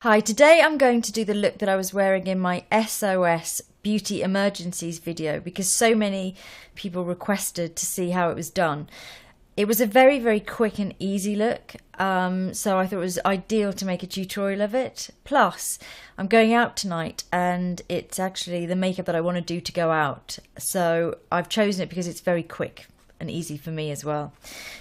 Hi, today I'm going to do the look that I was wearing in my SOS Beauty Emergencies video because so many people requested to see how it was done. It was a very, very quick and easy look, so I thought it was ideal to make a tutorial of it. Plus, I'm going out tonight and it's actually the makeup that I want to do to go out. So I've chosen it because it's very quick and easy for me as well.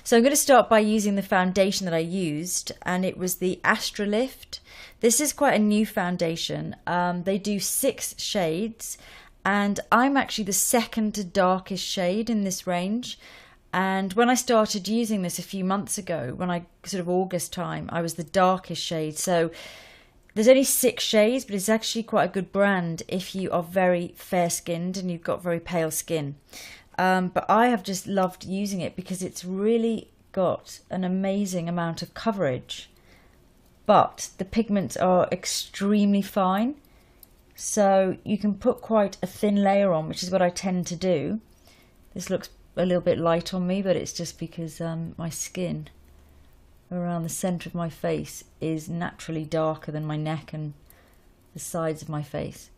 So I'm going to start by using the foundation that I used, and it was the Astra Lift. This is quite a new foundation. They do 6 shades, and I'm actually the second to darkest shade in this range. And when I started using this a few months ago, when I sort of August time, I was the darkest shade. So there's only 6 shades, but it's actually quite a good brand if you are very fair skinned and you've got very pale skin. But I have just loved using it because it's really got an amazing amount of coverage. But the pigments are extremely fine, so you can put quite a thin layer on, which is what I tend to do. This looks a little bit light on me, but it's just because my skin around the centre of my face is naturally darker than my neck and the sides of my face.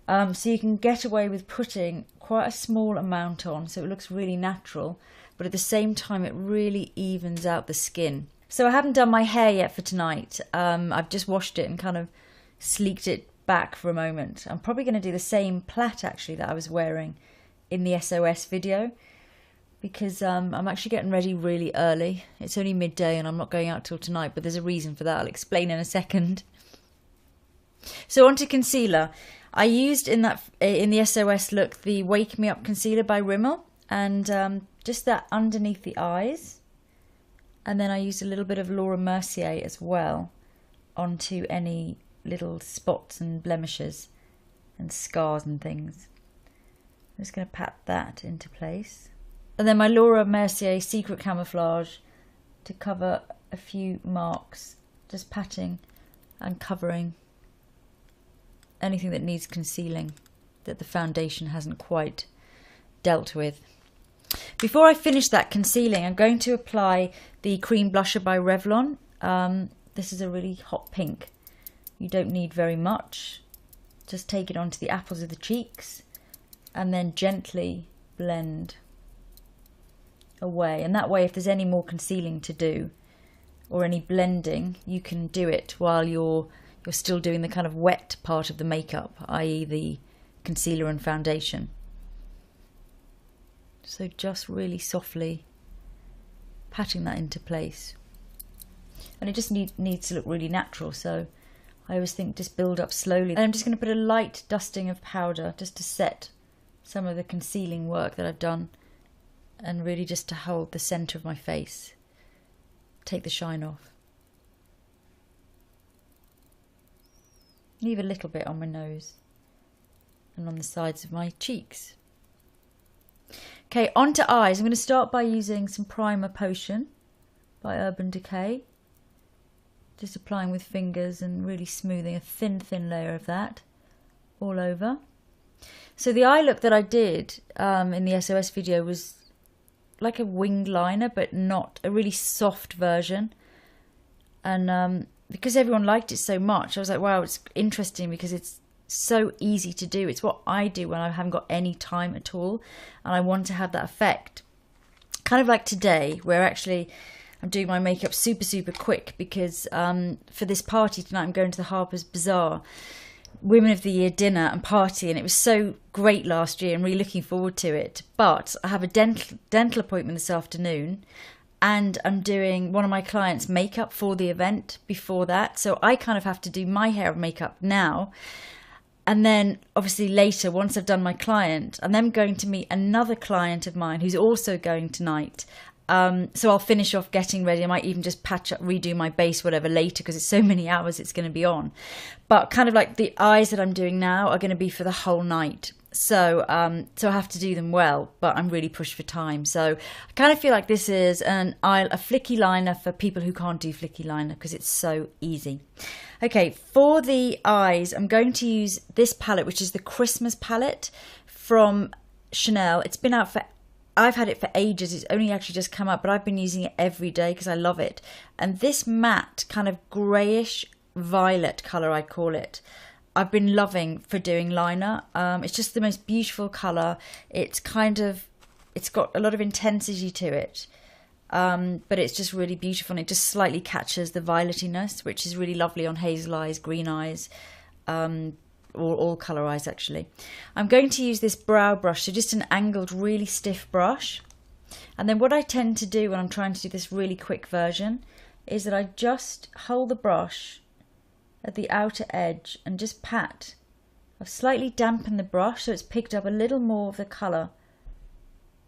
So you can get away with putting quite a small amount on, so it looks really natural, but at the same time it really evens out the skin. So I haven't done my hair yet for tonight. I've just washed it and kind of sleeked it back for a moment. I'm probably going to do the same plait actually that I was wearing in the SOS video, because I'm actually getting ready really early. It's only midday and I'm not going out till tonight, but there's a reason for that. I'll explain in a second. So on to concealer. I used in the SOS look the Wake Me Up concealer by Rimmel, and just that underneath the eyes. And then I used a little bit of Laura Mercier as well onto any little spots and blemishes and scars and things. I'm just going to pat that into place. And then my Laura Mercier Secret Camouflage to cover a few marks, just patting and covering anything that needs concealing that the foundation hasn't quite dealt with. Before I finish that concealing, I'm going to apply the cream blusher by Revlon. This is a really hot pink. You don't need very much. Just take it onto the apples of the cheeks and then gently blend away. And that way, if there's any more concealing to do or any blending, you can do it while you're still doing the kind of wet part of the makeup, i.e. the concealer and foundation. So just really softly patting that into place. And it just needs to look really natural, so I always think just build up slowly. And I'm just going to put a light dusting of powder just to set some of the concealing work that I've done, and really just to hold the centre of my face, take the shine off. Leave a little bit on my nose and on the sides of my cheeks. Okay, on to eyes. I'm going to start by using some Primer Potion by Urban Decay. Just applying with fingers and really smoothing a thin layer of that all over. So the eye look that I did in the SOS video was like a winged liner, but not a really soft version. And because everyone liked it so much, I was like, wow, it's interesting because it's so easy to do. It's what I do when I haven't got any time at all and I want to have that effect. Kind of like today, where actually I'm doing my makeup super quick because for this party tonight I'm going to the Harper's Bazaar Women of the Year dinner and party, and it was so great last year. I'm really looking forward to it. But I have a dental appointment this afternoon, and I'm doing one of my clients' makeup for the event before that. So I kind of have to do my hair and makeup now. And then obviously later, once I've done my client, and then going to meet another client of mine who's also going tonight. So I'll finish off getting ready. I might even just patch up, redo my base, whatever, later, because it's so many hours it's going to be on. But kind of like the eyes that I'm doing now are going to be for the whole night. So so I have to do them well, but I'm really pushed for time. So I kind of feel like this is a flicky liner for people who can't do flicky liner because it's so easy. Okay, for the eyes, I'm going to use this palette, which is the Christmas palette from Chanel. It's been out for I've had it for ages. It's only actually just come up, but I've been using it every day because I love it. And this matte kind of greyish violet colour, I call it. I've been loving for doing liner. It's just the most beautiful colour. It's got a lot of intensity to it. But it's just really beautiful, and it just slightly catches the violetiness, which is really lovely on hazel eyes, green eyes, or all colour eyes actually. I'm going to use this brow brush, so just an angled, really stiff brush. And then what I tend to do when I'm trying to do this really quick version is that I just hold the brush at the outer edge and just pat. I've slightly dampened the brush so it's picked up a little more of the colour,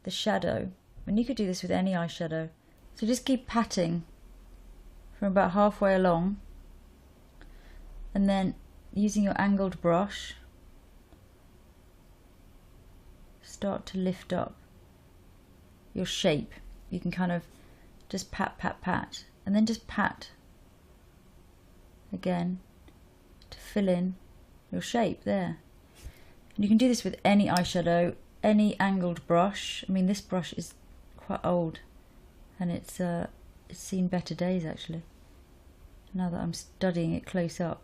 the shadow. And you could do this with any eyeshadow. So just keep patting from about halfway along, and then using your angled brush, start to lift up your shape. You can kind of just pat, pat, pat, and then just pat again to fill in your shape there. And you can do this with any eyeshadow, any angled brush. I mean, this brush is quite old, and it's seen better days actually, now that I'm studying it close up.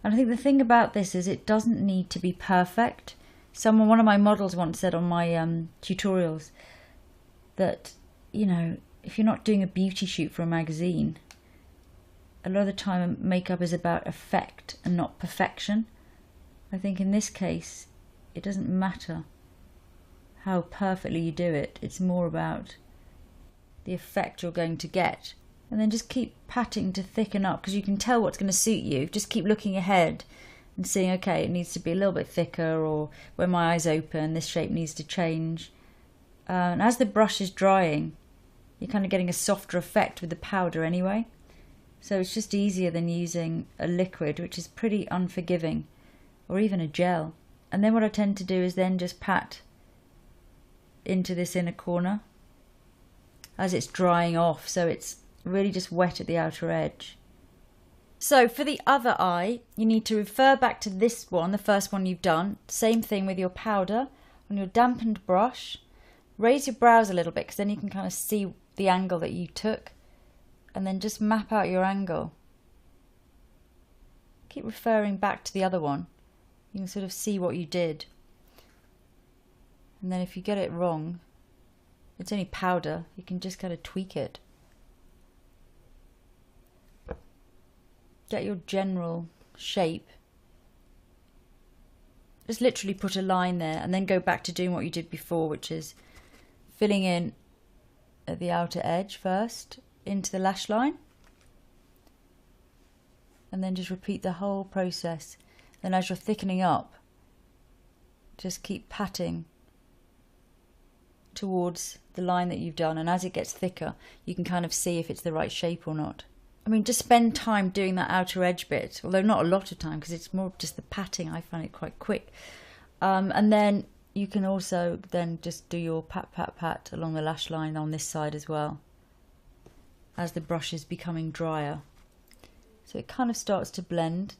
And I think the thing about this is it doesn't need to be perfect. One of my models once said on my tutorials that, you know, if you're not doing a beauty shoot for a magazine, a lot of the time makeup is about effect and not perfection. I think in this case it doesn't matter how perfectly you do it, it's more about the effect you're going to get. And then just keep patting to thicken up, because you can tell what's going to suit you. Just keep looking ahead and seeing, okay, it needs to be a little bit thicker, or when my eyes open this shape needs to change. And as the brush is drying, you're kind of getting a softer effect with the powder anyway, so it's just easier than using a liquid, which is pretty unforgiving, or even a gel. And then what I tend to do is then just pat into this inner corner as it's drying off, so it's really just wet at the outer edge. So for the other eye, you need to refer back to this one, the first one you've done. Same thing with your powder on your dampened brush. Raise your brows a little bit, because then you can kind of see the angle that you took, and then just map out your angle. Keep referring back to the other one. You can sort of see what you did. And then if you get it wrong, it's only powder, you can just kind of tweak it. Get your general shape. Just literally put a line there, and then go back to doing what you did before, which is filling in at the outer edge first into the lash line, and then just repeat the whole process. Then as you're thickening up, just keep patting towards the line that you've done, and as it gets thicker you can kind of see if it's the right shape or not. I mean, just spend time doing that outer edge bit, although not a lot of time, because it's more just the patting. I find it quite quick. And then you can also then just do your pat, pat, pat along the lash line on this side as well, as the brush is becoming drier. So it kind of starts to blend.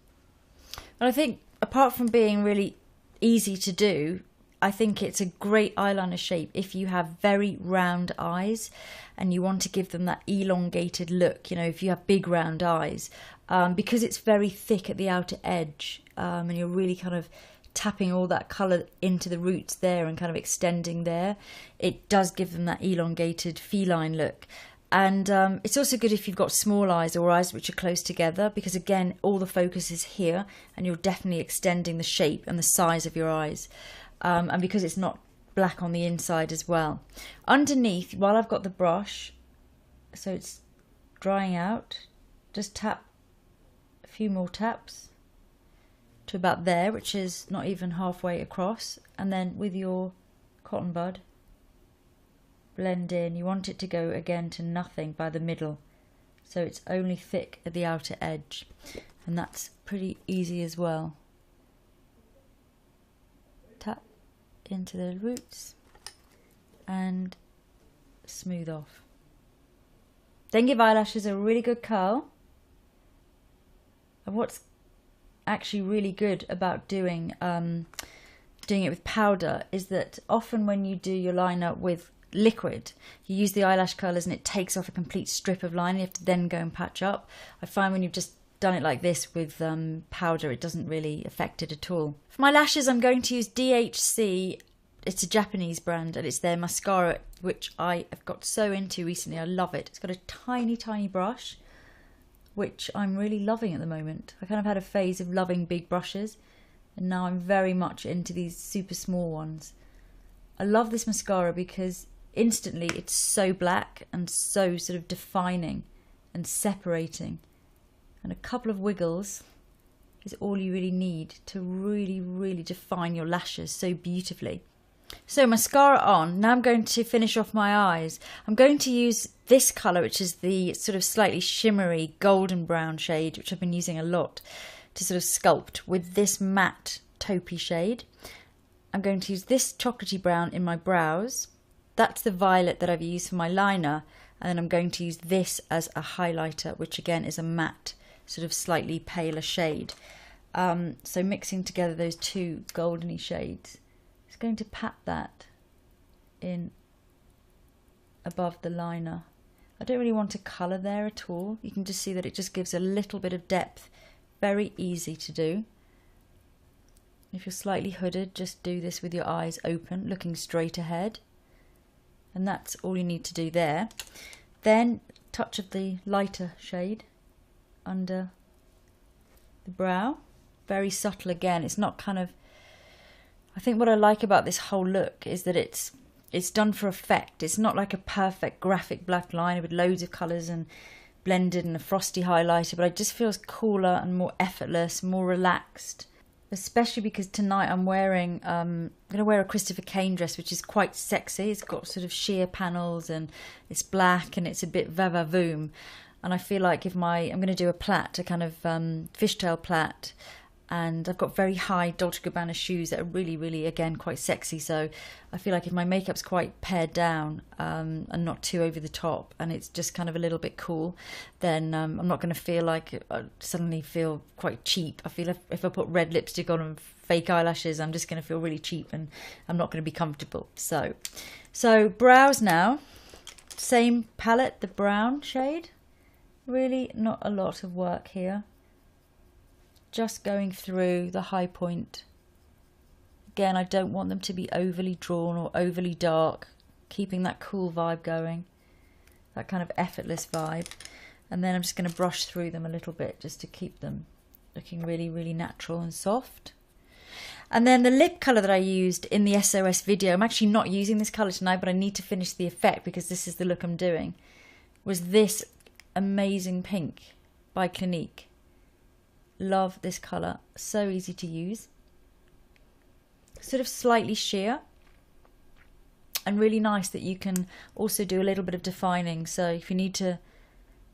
And I think, apart from being really easy to do, I think it's a great eyeliner shape if you have very round eyes and you want to give them that elongated look. You know, if you have big round eyes, because it's very thick at the outer edge, and you're really kind of tapping all that colour into the roots there and kind of extending there, it does give them that elongated feline look. And it's also good if you've got small eyes or eyes which are close together, because again, all the focus is here and you're definitely extending the shape and the size of your eyes. And because it's not black on the inside as well. Underneath, while I've got the brush, so it's drying out, just tap a few more taps to about there, which is not even halfway across, and then with your cotton bud, blend in. You want it to go again to nothing by the middle, so it's only thick at the outer edge, and that's pretty easy as well. Tap into the roots and smooth off. Then give eyelashes a really good curl. And what's actually really good about doing it with powder is that often when you do your liner with liquid, you use the eyelash curlers and it takes off a complete strip of line. You have to then go and patch up. I find when you've just done it like this with powder, it doesn't really affect it at all. For my lashes, I'm going to use DHC. It's a Japanese brand, and it's their mascara, which I have got so into recently. I love it. It's got a tiny, tiny brush, which I'm really loving at the moment. I kind of had a phase of loving big brushes, and now I'm very much into these super small ones. I love this mascara because instantly it's so black and so sort of defining and separating. And a couple of wiggles is all you really need to really, really define your lashes so beautifully. So mascara on. Now I'm going to finish off my eyes. I'm going to use this colour, which is the sort of slightly shimmery golden brown shade, which I've been using a lot to sort of sculpt, with this matte taupey shade. I'm going to use this chocolatey brown in my brows. That's the violet that I've used for my liner. And then I'm going to use this as a highlighter, which again is a matte, sort of slightly paler shade. So mixing together those two goldeny shades. Just going to pat that in above the liner. I don't really want to colour there at all. You can just see that it just gives a little bit of depth. Very easy to do. If you're slightly hooded, just do this with your eyes open, looking straight ahead. And that's all you need to do there. Then touch of the lighter shade under the brow. Very subtle again. It's not kind of... I think what I like about this whole look is that it's done for effect. It's not like a perfect graphic black liner with loads of colours and blended and a frosty highlighter, but it just feels cooler and more effortless, more relaxed. Especially because tonight I'm going to wear a Christopher Kane dress, which is quite sexy. It's got sort of sheer panels and it's black and it's a bit va-va-voom. And I feel like I'm going to do a plait, a kind of fishtail plait. And I've got very high Dolce & Gabbana shoes that are really, really, again, quite sexy. So I feel like if my makeup's quite pared down and not too over the top, and it's just kind of a little bit cool, then I'm not going to feel like I suddenly feel quite cheap. I feel if I put red lipstick on and fake eyelashes, I'm just going to feel really cheap and I'm not going to be comfortable. So brows now, same palette, the brown shade. Really not a lot of work here. Just going through the high point. Again, I don't want them to be overly drawn or overly dark, keeping that cool vibe going, that kind of effortless vibe. And then I'm just going to brush through them a little bit just to keep them looking really, really natural and soft. And then the lip colour that I used in the SOS video, I'm actually not using this colour tonight, but I need to finish the effect because this is the look I'm doing, was this amazing pink by Clinique. Love this colour, so easy to use. Sort of slightly sheer and really nice that you can also do a little bit of defining. So if you need to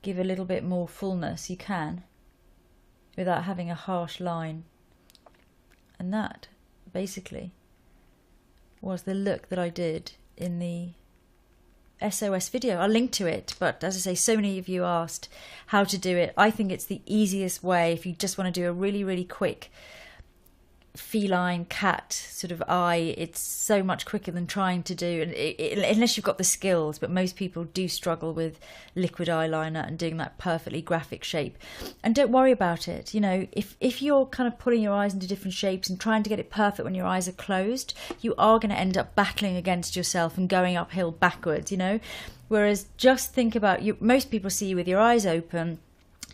give a little bit more fullness, you can without having a harsh line. And that basically was the look that I did in the SOS video. I'll link to it, but as I say, so many of you asked how to do it. I think it's the easiest way if you just want to do a really, really quick feline cat sort of eye. It's so much quicker than trying to do, and unless you've got the skills, but most people do struggle with liquid eyeliner and doing that perfectly graphic shape. And don't worry about it. You know, if you're kind of putting your eyes into different shapes and trying to get it perfect when your eyes are closed, you are going to end up battling against yourself and going uphill backwards, you know. Whereas just think about you, most people see you with your eyes open.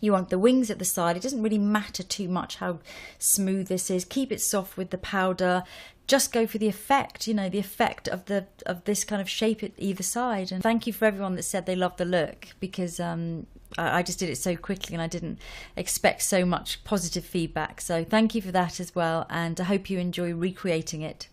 You want the wings at the side. It doesn't really matter too much how smooth this is. Keep it soft with the powder. Just go for the effect, you know, the effect of this kind of shape at either side. And thank you for everyone that said they loved the look, because I just did it so quickly and I didn't expect so much positive feedback. So thank you for that as well, and I hope you enjoy recreating it.